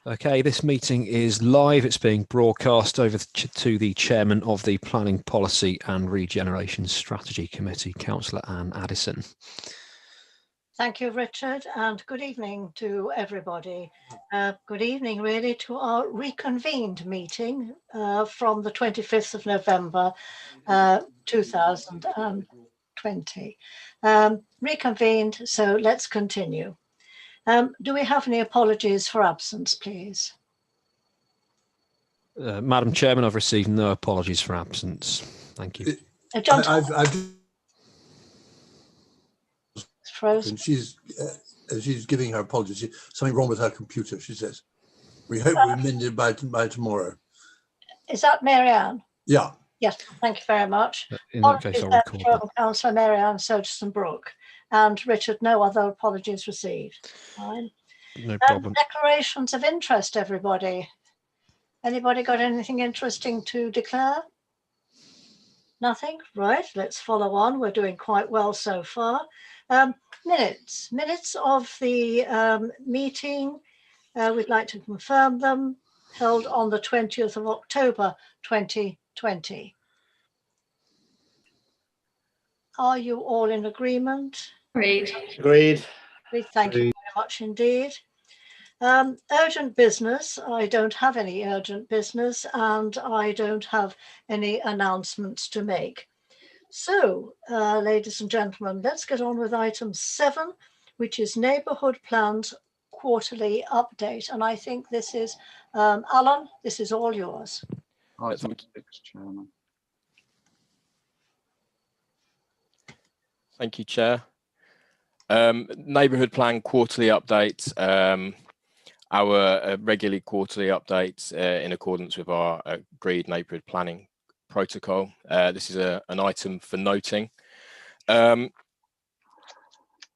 Okay, this meeting is live. It's being broadcast over to the chairman of the Planning Policy and Regeneration Strategy Committee, Councillor Anne Addison. Thank you, Richard, and good evening to everybody. Good evening, really, to our reconvened meeting from the 25th of November 2020. Reconvened, so let's continue. Do we have any apologies for absence, please? Madam Chairman, I've received no apologies for absence. Thank you. And she's giving her apologies. Something wrong with her computer, she says. We hope we mend it by tomorrow. Is that Marianne? Yeah. Yes, thank you very much. In that case, I'll record that. Councillor Marianne Soderson-Brooke. And Richard, no other apologies received. Fine. No problem. Declarations of interest, everybody. Anybody got anything interesting to declare? Nothing? Right, let's follow on. We're doing quite well so far. Minutes of the meeting. We'd like to confirm them. Held on the 20th of October 2020. Are you all in agreement? Agreed. Agreed. Thank you very much indeed. Urgent business. I don't have any urgent business and I don't have any announcements to make. So, ladies and gentlemen, let's get on with item 7, which is Neighbourhood Plans Quarterly Update. And I think this is, Alan, this is all yours. Item 6, Chairman. Thank you, Chair. Neighbourhood Plan Quarterly Update. Our regularly quarterly updates in accordance with our agreed neighbourhood planning protocol. This is an item for noting.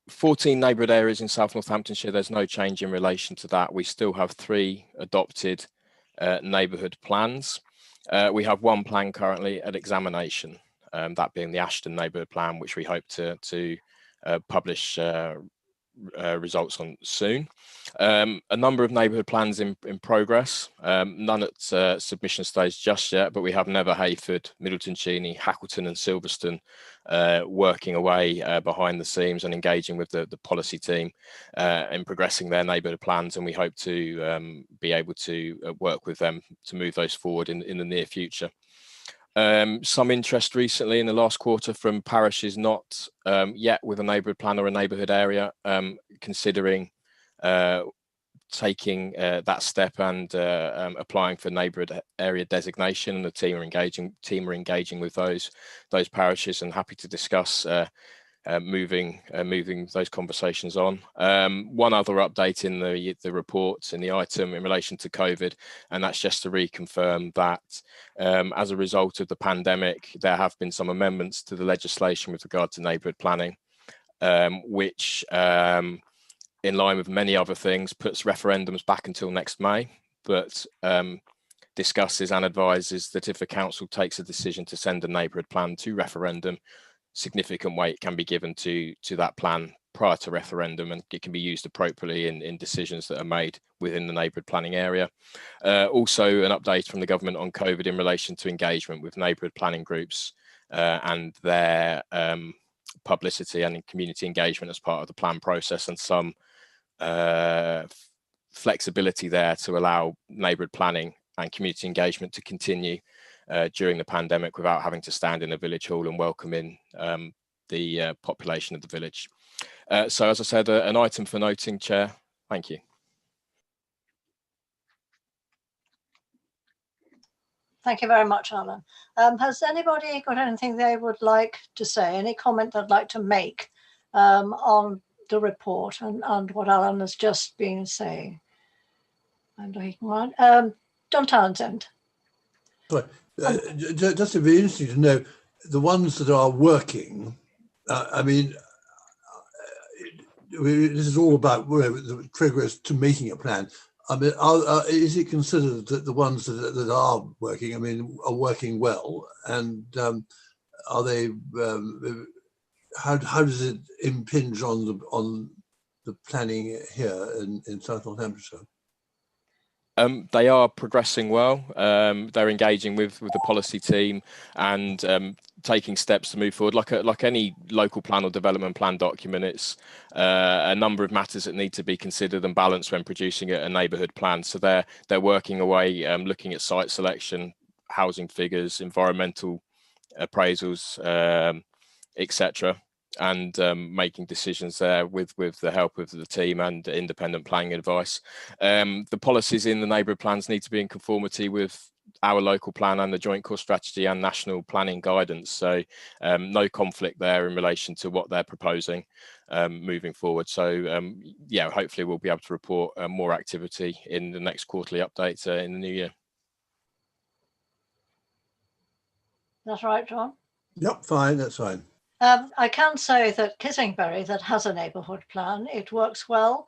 14 neighbourhood areas in South Northamptonshire, there's no change in relation to that. We still have 3 adopted neighbourhood plans. We have 1 plan currently at examination, that being the Ashton neighbourhood plan, which we hope to publish results on soon. A number of neighbourhood plans in progress, none at submission stage just yet, but we have Never Hayford, Middleton Cheney, Hackleton and Silverstone working away behind the scenes and engaging with the policy team in progressing their neighbourhood plans, and we hope to be able to work with them to move those forward in the near future. Some interest recently in the last quarter from parishes not yet with a neighbourhood plan or a neighbourhood area, considering taking that step and applying for neighbourhood area designation, and the team are engaging with those parishes, and happy to discuss moving those conversations on. One other update in the report, in the item in relation to COVID, and that's just to reconfirm that as a result of the pandemic, there have been some amendments to the legislation with regard to neighbourhood planning, which in line with many other things puts referendums back until next May, but discusses and advises that if the council takes a decision to send a neighbourhood plan to referendum, significant weight can be given to that plan prior to referendum, and it can be used appropriately in decisions that are made within the neighbourhood planning area. Also an update from the government on COVID in relation to engagement with neighbourhood planning groups and their publicity and community engagement as part of the plan process, and some flexibility there to allow neighbourhood planning and community engagement to continue during the pandemic without having to stand in a village hall and welcome in the population of the village. So as I said, an item for noting, Chair. Thank you. Thank you very much, Alan. Has anybody got anything they would like to say? Any comment they'd like to make on the report and what Alan has just been saying? John Townsend. Sorry. Just to be interesting to know, the ones that are working, I mean, this is all about the progress to making a plan. I mean, is it considered that the ones that are working, I mean, are working well? And are they, how does it impinge on the planning here in South Northamptonshire? They are progressing well. They're engaging with the policy team and taking steps to move forward. Like any local plan or development plan document, it's a number of matters that need to be considered and balanced when producing a neighbourhood plan. So they're working away, looking at site selection, housing figures, environmental appraisals, etc. and making decisions there with the help of the team and independent planning advice. The policies in the neighbourhood plans need to be in conformity with our local plan and the joint core strategy and national planning guidance. So no conflict there in relation to what they're proposing moving forward. So yeah, hopefully we'll be able to report more activity in the next quarterly update in the new year. That's right, John? Yep, fine, that's fine. I can say that Kissingbury, that has a neighbourhood plan, it works well.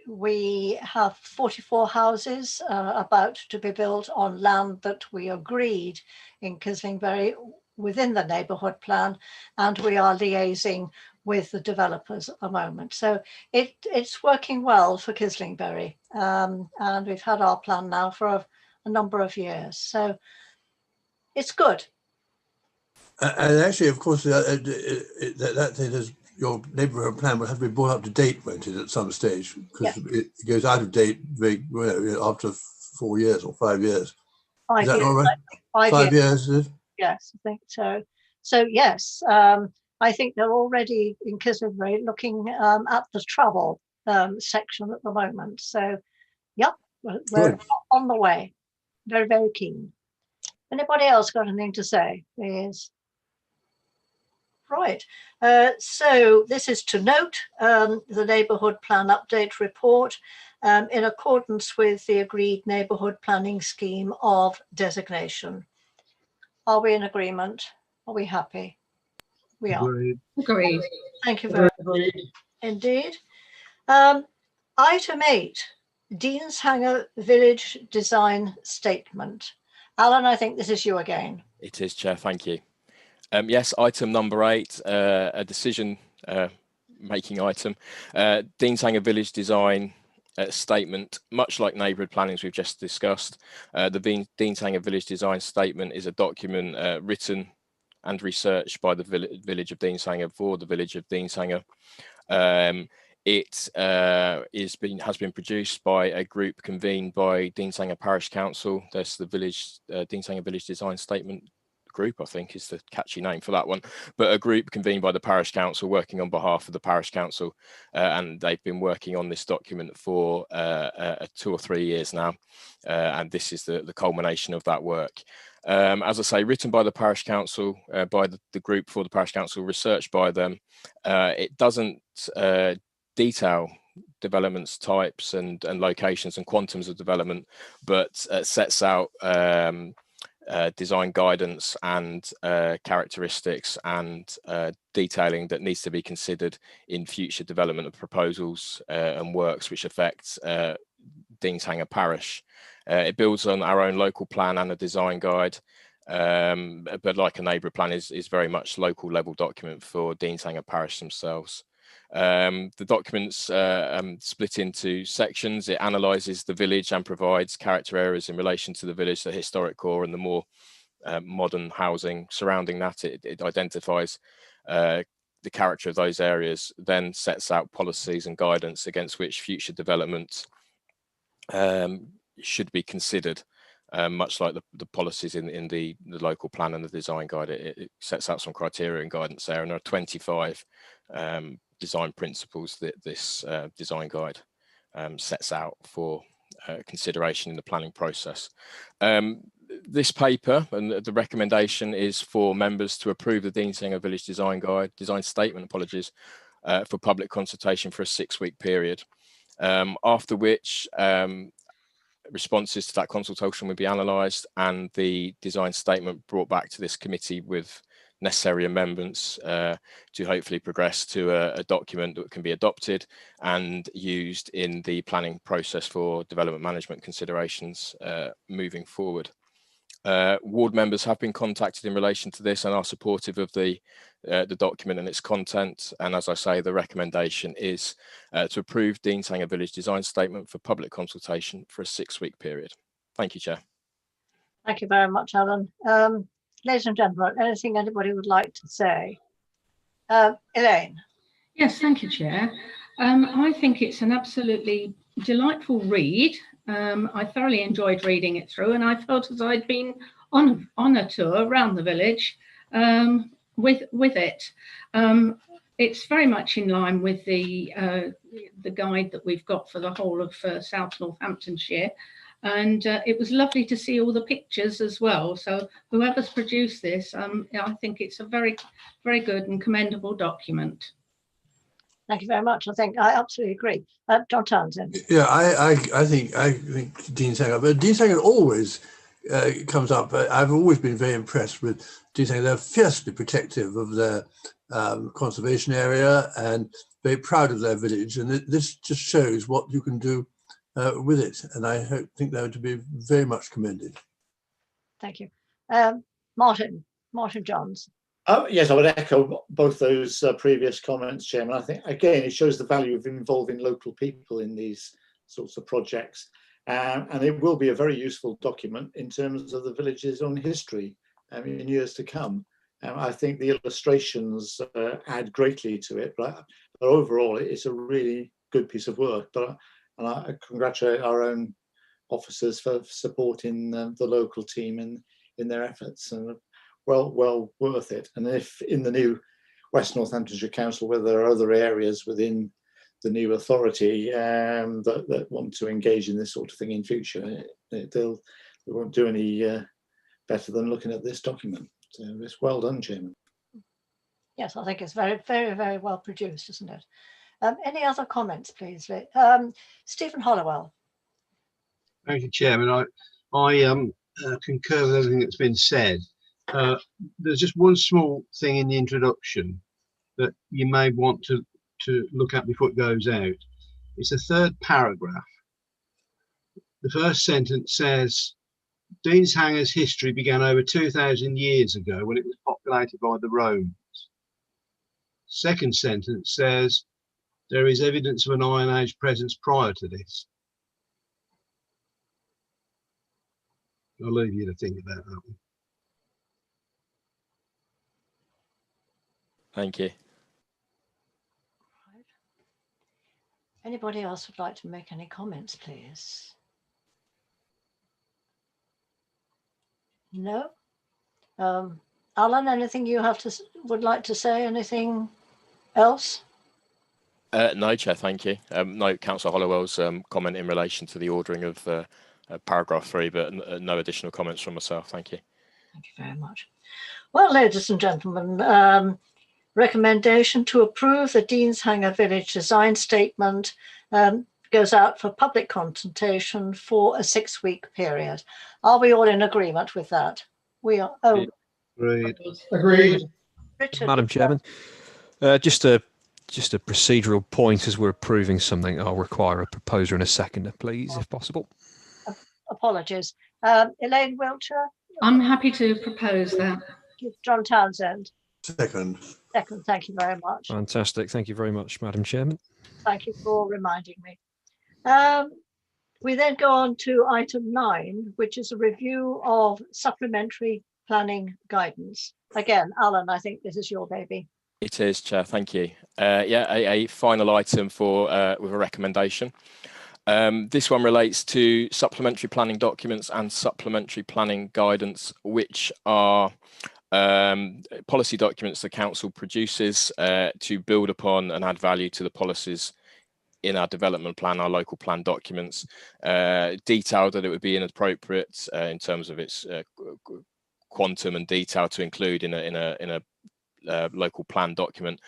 We have 44 houses about to be built on land that we agreed in Kissingbury within the neighbourhood plan, and we are liaising with the developers at the moment. So it's working well for Kissingbury, and we've had our plan now for a number of years. So it's good. And actually, of course, that thing is, your neighbourhood plan will have to be brought up to date, won't it, at some stage? Because it goes out of date after 4 years or 5 years. 5 Is that years, all right? 5 years, is it? Yes, I think so. So yes, I think they're already in Kissingbury looking at the travel section at the moment. So, yep, we're Good. on the way. Very, very keen. Anybody else got anything to say? Please. Right. So this is to note the neighbourhood plan update report in accordance with the agreed neighbourhood planning scheme of designation. Are we in agreement? Are we happy? We are. Agreed. Thank you very much indeed. Item 8, Deanshanger Village Design Statement. Alan, I think this is you again. It is, Chair, thank you. Yes, item number 8, a decision making item. Deanshanger Village Design Statement, much like neighbourhood plannings we've just discussed. The Deanshanger Village Design Statement is a document written and researched by the village of Deanshanger for the village of Deanshanger. It has been produced by a group convened by Deanshanger Parish Council. That's the Deanshanger Village Design Statement Group, I think is the catchy name for that one, but a group convened by the Parish Council working on behalf of the Parish Council, and they've been working on this document for 2 or 3 years now, and this is the culmination of that work. As I say, written by the Parish Council, by the group for the Parish Council, researched by them. It doesn't detail developments, types and locations and quantums of development, but sets out design guidance and characteristics and detailing that needs to be considered in future development of proposals and works which affect Deanshanger Parish. It builds on our own local plan and a design guide, but like a neighbourhood plan is very much local level document for Deanshanger Parish themselves. The document's split into sections. It analyses the village and provides character areas in relation to the village, the historic core and the more modern housing surrounding that. It identifies the character of those areas, then sets out policies and guidance against which future development should be considered, much like the policies in the local plan and the design guide. It sets out some criteria and guidance there, and there are 25 design principles that this design guide sets out for consideration in the planning process. This paper and the recommendation is for members to approve the Deanshanger Village Design Statement, for public consultation for a 6-week period, after which responses to that consultation will be analysed and the design statement brought back to this committee with necessary amendments to hopefully progress to a document that can be adopted and used in the planning process for development management considerations moving forward. Ward members have been contacted in relation to this and are supportive of the document and its content. And as I say, the recommendation is to approve Deanshanger Village Design Statement for public consultation for a 6-week period. Thank you, Chair. Thank you very much, Alan. Ladies and gentlemen, anything anybody would like to say? Elaine. Yes, thank you, Chair. I think it's an absolutely delightful read. I thoroughly enjoyed reading it through, and I felt as I'd been on a tour around the village with it. It's very much in line with the guide that we've got for the whole of South Northamptonshire. And it was lovely to see all the pictures as well. So whoever's produced this, I think it's a very, very good and commendable document. Thank you very much. I absolutely agree. John Townsend. Yeah, I think Deanshanger, but Deanshanger always comes up. I've always been very impressed with Deanshanger. They're fiercely protective of their conservation area and very proud of their village. And this just shows what you can do with it. And I think they are to be very much commended. Thank you. Martin Johns. Yes, I would echo both those previous comments, Chairman. I think, again, it shows the value of involving local people in these sorts of projects. And it will be a very useful document in terms of the village's own history in years to come. I think the illustrations add greatly to it, but overall, it's a really good piece of work. And I congratulate our own officers for supporting the local team in their efforts. And well worth it. And if in the new West Northamptonshire Council, where there are other areas within the new authority that want to engage in this sort of thing in future, they won't do any better than looking at this document. So it's well done, Chairman. Yes, I think it's very, very, very well produced, isn't it? Any other comments, please? Stephen Hollowell. Thank you, Chairman. I concur with everything that's been said. There's just one small thing in the introduction that you may want to look at before it goes out. It's the third paragraph. The first sentence says, Deanshanger's history began over 2,000 years ago when it was populated by the Romans. Second sentence says, there is evidence of an Iron Age presence prior to this. I'll leave you to think about that one. Thank you. Anybody else would like to make any comments, please? No? Alan, anything you would like to say? Anything else? No, Chair, thank you. No, Councillor Hollowell's comment in relation to the ordering of paragraph 3, but no additional comments from myself. Thank you. Thank you very much. Well, ladies and gentlemen, recommendation to approve the Deanshanger Village Design Statement goes out for public consultation for a 6-week period. Are we all in agreement with that? We are. Oh, agreed. Richard. Madam Chairman, just a procedural point as we're approving something. I'll require a proposer and a seconder, please, if possible. Apologies. Elaine Wiltshire. I'm happy to propose that. John Townsend. Second. Thank you very much. Fantastic. Thank you very much, Madam Chairman. Thank you for reminding me. We then go on to item 9, which is a review of supplementary planning guidance. Again, Alan, I think this is your baby. It is, Chair. Thank you. A final item for with a recommendation. This one relates to supplementary planning documents and supplementary planning guidance, which are policy documents the council produces to build upon and add value to the policies in our development plan, our local plan documents, detailed that it would be inappropriate in terms of its quantum and detail to include in a local plan document.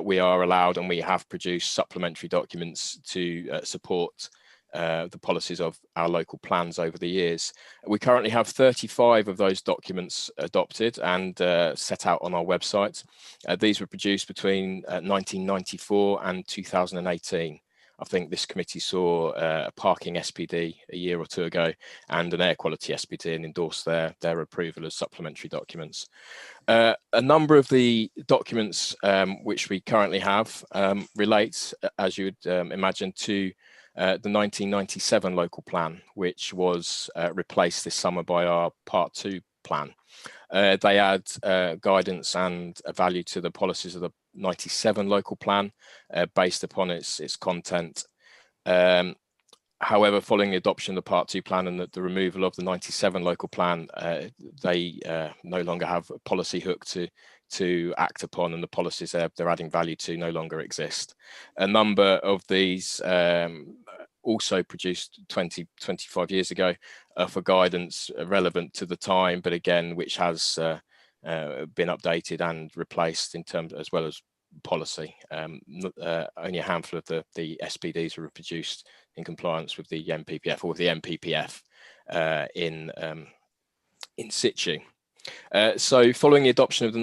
We are allowed and we have produced supplementary documents to support the policies of our local plans over the years. We currently have 35 of those documents adopted and set out on our website. These were produced between 1994 and 2018. I think this committee saw a parking SPD a year or two ago and an air quality SPD and endorsed their approval as supplementary documents. A number of the documents which we currently have relate, as you would imagine, to the 1997 local plan, which was replaced this summer by our Part 2 plan. They add guidance and a value to the policies of the 97 local plan based upon its content. However, following the adoption of the Part 2 plan and the removal of the 97 local plan, they no longer have a policy hook to act upon, and the policies they're adding value to no longer exist. A number of these also produced 25 years ago for guidance relevant to the time, but again, which has been updated and replaced in terms as well as policy. Only a handful of the SPDs were produced in compliance with the MPPF or the MPPF in situ. So following the adoption of the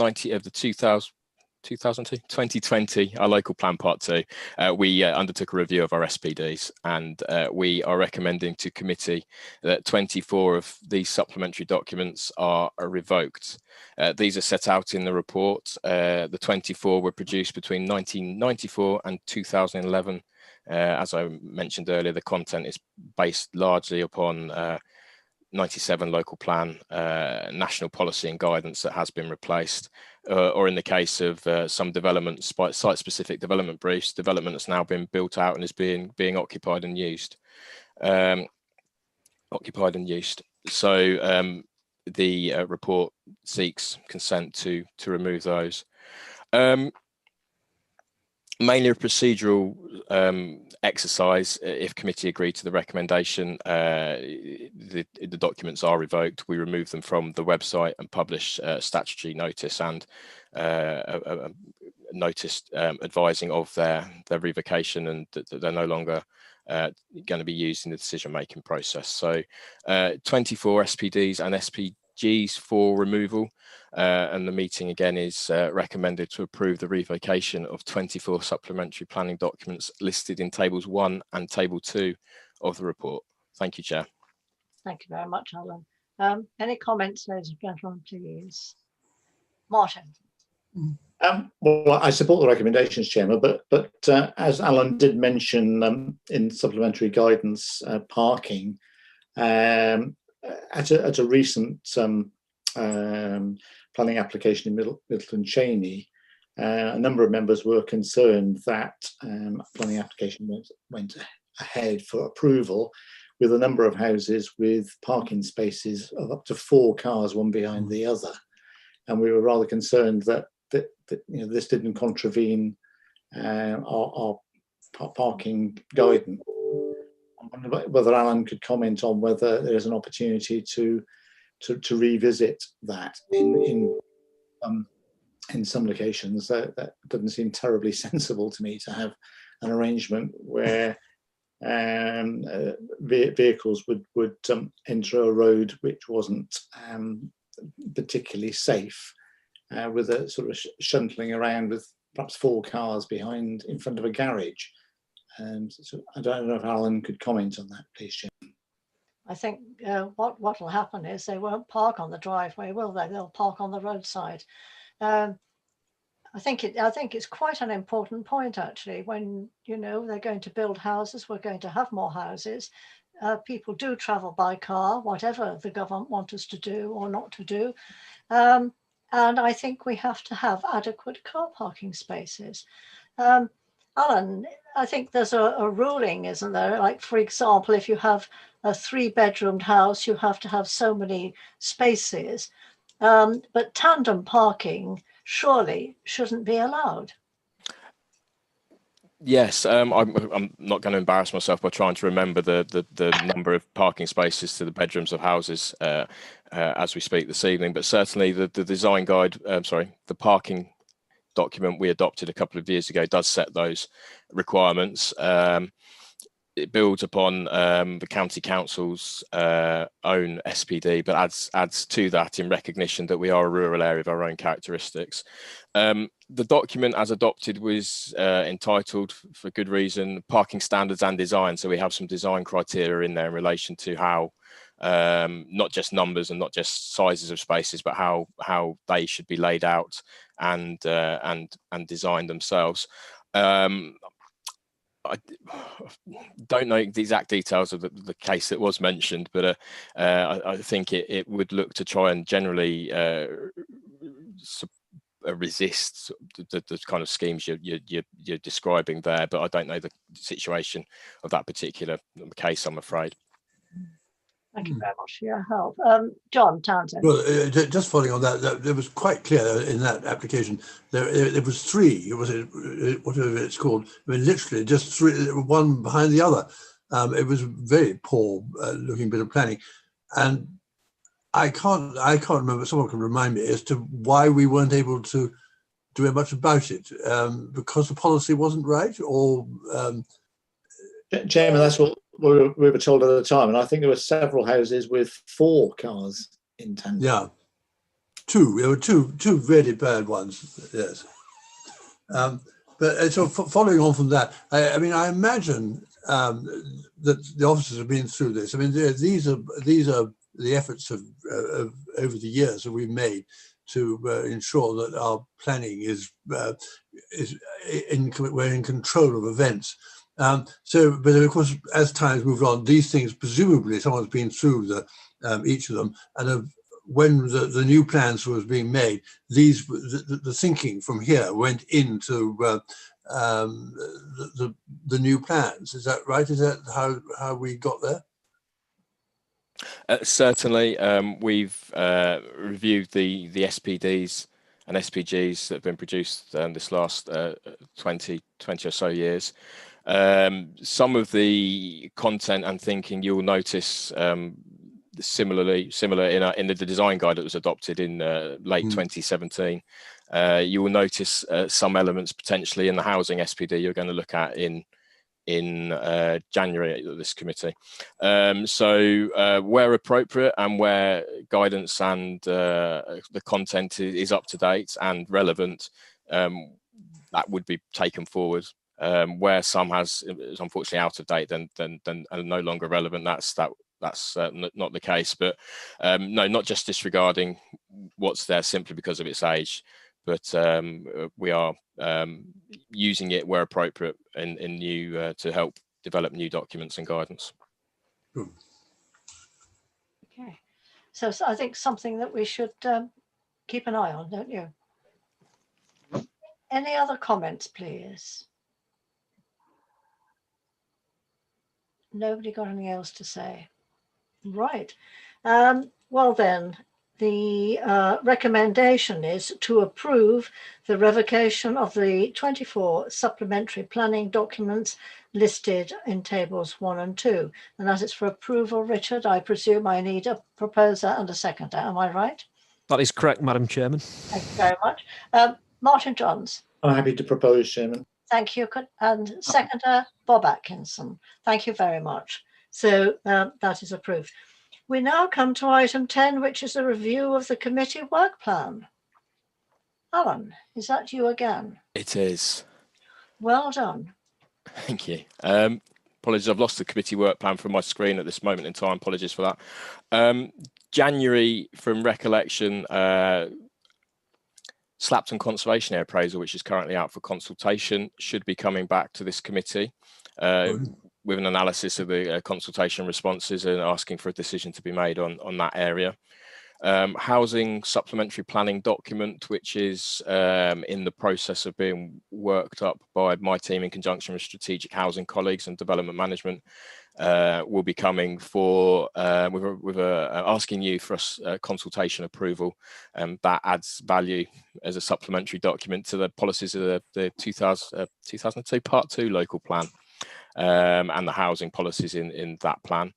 2020, our local plan Part 2, we undertook a review of our SPDs, and we are recommending to committee that 24 of these supplementary documents are revoked. These are set out in the report. The 24 were produced between 1994 and 2011. As I mentioned earlier, the content is based largely upon 97 local plan, national policy and guidance that has been replaced, or in the case of some development, site-specific development briefs, development that's now been built out and is being occupied and used. So the report seeks consent to remove those. Mainly a procedural exercise. If committee agreed to the recommendation, the documents are revoked. We remove them from the website and publish statutory notice and a notice advising of their revocation and that they're no longer going to be used in the decision-making process. So 24 SPDs and SPGs for removal. And the meeting again is recommended to approve the revocation of 24 supplementary planning documents listed in tables 1 and table 2 of the report. Thank you, Chair. Thank you very much, Alan. Any comments, ladies and gentlemen, please? Martin. Well, I support the recommendations, Chairman, but as Alan did mention in supplementary guidance, parking, at a recent planning application in Middleton Cheney, a number of members were concerned that planning application went ahead for approval with a number of houses with parking spaces of up to 4 cars, one behind the other, and we were rather concerned that this didn't contravene our parking guidance. I wonder whether Alan could comment on whether there is an opportunity to revisit that in some locations. That doesn't seem terribly sensible to me, to have an arrangement where vehicles would enter a road which wasn't particularly safe, with a sort of shuntling around with perhaps 4 cars behind in front of a garage. So I don't know if Alan could comment on that, please, Jim. I think what will happen is they won't park on the driveway, will they? They'll park on the roadside. I think it's quite an important point, actually. When they're going to build houses, we're going to have more houses. People do travel by car, whatever the government want us to do or not to do. And I think we have to have adequate car parking spaces. Alan, I think there's a ruling, isn't there? Like, for example, if you have a 3-bedroomed house, you have to have so many spaces. But tandem parking surely shouldn't be allowed. Yes, I'm not going to embarrass myself by trying to remember the number of parking spaces to the bedrooms of houses as we speak this evening, but certainly the design guide, the parking document we adopted a couple of years ago does set those requirements. it builds upon the county council's own SPD, but adds to that in recognition that we are a rural area of our own characteristics. The document as adopted was entitled, for good reason, Parking Standards and Design. So we have some design criteria in there in relation to how not just numbers and not just sizes of spaces, but how they should be laid out and designed themselves. I don't know the exact details of the case that was mentioned, but I think it would look to try and generally resist the kind of schemes you're describing there. But I don't know the situation of that particular case, I'm afraid. Thank you very much for your help. John Townsend. Well, just following on that, it was quite clear in that application there was three. Whatever it's called. I mean, literally just three, one behind the other. It was a very poor looking bit of planning, and I can't remember. Someone can remind me as to why we weren't able to do much about it, because the policy wasn't right, or. Chairman, that's what we were told at the time, and I think there were several houses with 4 cars in tandem. Yeah, there were two really bad ones. Yes, but so following on from that, I mean, I imagine that the officers have been through this. I mean, these are the efforts of over the years that we've made to ensure that our planning we're in control of events. But of course, as time's moved on, these things, presumably someone's been through each of them, and when the new plans was being made, the thinking from here went into the new plans. Is that right? Is that how we got there? Certainly, we've reviewed the SPDs and SPGs that have been produced this last 20 or so years. Some of the content and thinking you'll notice similar in the design guide that was adopted in late 2017. You will notice some elements potentially in the housing SPD you're going to look at in January at this committee. So where appropriate and where guidance and the content is up to date and relevant, that would be taken forward. Where some is unfortunately out of date, then no longer relevant. That's not the case. But no, not just disregarding what's there simply because of its age, but we are using it where appropriate in new to help develop new documents and guidance. Okay, so I think something that we should keep an eye on, don't you? Any other comments, please? Nobody got anything else to say? Right. Well then, the recommendation is to approve the revocation of the 24 supplementary planning documents listed in tables 1 and 2. And that is for approval, Richard. I presume I need a proposer and a seconder. Am I right? That is correct, Madam Chairman. Thank you very much. Martin Johns. I'm happy to propose, Chairman. Thank you. And seconder, Bob Atkinson. Thank you very much. So that is approved. We now come to item 10, which is a review of the committee work plan. Alan, is that you again? It is. Well done. Thank you. Apologies, I've lost the committee work plan from my screen at this moment in time. Apologies for that. January, from recollection, Slapton Conservation Area Appraisal, which is currently out for consultation, should be coming back to this committee with an analysis of the consultation responses and asking for a decision to be made on that area. Housing supplementary planning document, which is in the process of being worked up by my team in conjunction with strategic housing colleagues and development management, will be coming for asking you for a consultation approval. That adds value as a supplementary document to the policies of the 2002 Part 2 local plan and the housing policies in that plan.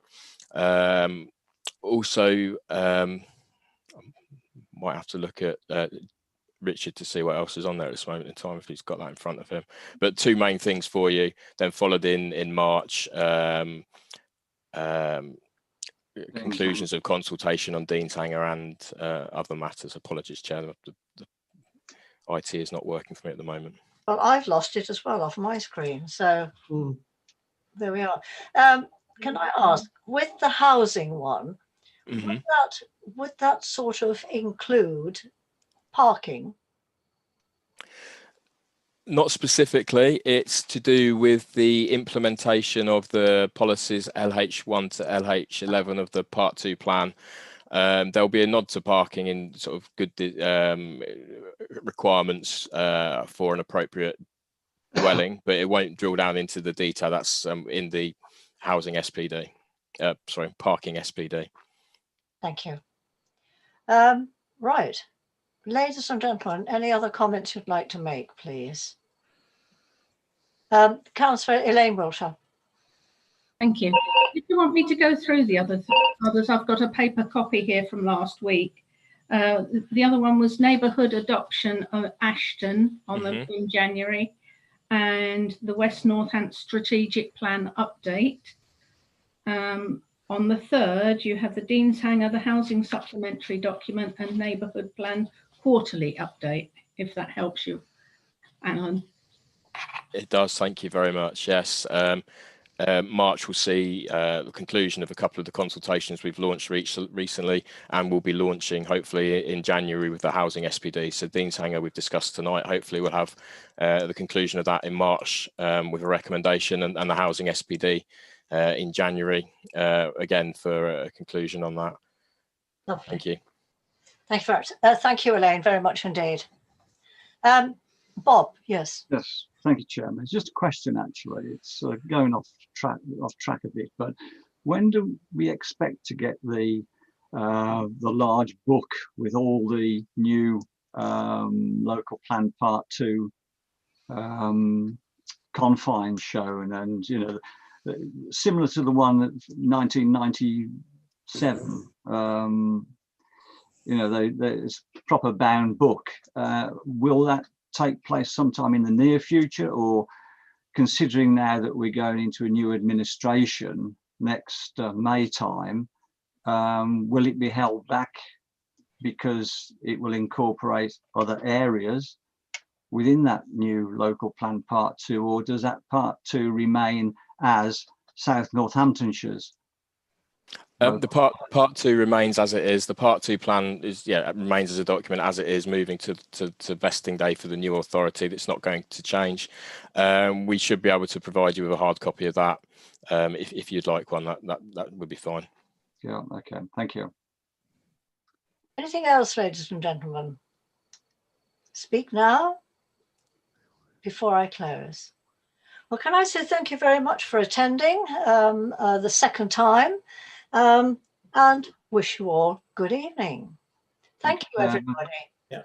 Also, might have to look at Richard to see what else is on there at this moment in time, if he's got that in front of him. But two main things for you, then followed in March, conclusions of consultation on Dean's Hangar and other matters. Apologies, Chair, the IT is not working for me at the moment. Well, I've lost it as well off my screen, so there we are. Can I ask, with the housing one, would that sort of include parking? Not specifically. It's to do with the implementation of the policies LH1 to LH11 of the Part 2 plan. There'll be a nod to parking in sort of good requirements for an appropriate dwelling, but it won't drill down into the detail. That's in the housing SPD, parking SPD. Thank you. Right. Ladies and gentlemen, any other comments you'd like to make, please? Councillor Elaine Wiltshire. Thank you. If you want me to go through the others, I've got a paper copy here from last week. The other one was neighbourhood adoption of Ashton in January, and the West Northants strategic plan update. On the 3rd, you have the Dean's Hangar, the housing supplementary document, and neighbourhood plan quarterly update, if that helps you, Alan. It does, thank you very much. Yes, March will see the conclusion of a couple of the consultations we've launched recently, and we'll be launching hopefully in January with the housing SPD. So Dean's Hangar we've discussed tonight, hopefully we'll have the conclusion of that in March with a recommendation, and the housing SPD in January, again for a conclusion on that. Lovely. Thank you. Thank you very much. Thank you, Elaine, very much indeed. Bob, yes. Yes, thank you, Chairman. It's just a question, actually. It's going off track a bit, but when do we expect to get the large book with all the new local plan Part 2 confines shown, and similar to the one that 1997, there's proper bound book. Will that take place sometime in the near future, or considering now that we're going into a new administration next May time, will it be held back because it will incorporate other areas within that new local plan Part 2, or does that Part 2 remain as South Northamptonshire's? The part 2 remains as it is. The Part 2 plan remains as a document as it is, moving to vesting day for the new authority. That's not going to change. We should be able to provide you with a hard copy of that if you'd like one. That would be fine. Yeah. Okay. Thank you. Anything else, ladies and gentlemen? Speak now before I close. Well, can I say thank you very much for attending the second time, and wish you all good evening. Thank you, everybody. Yeah.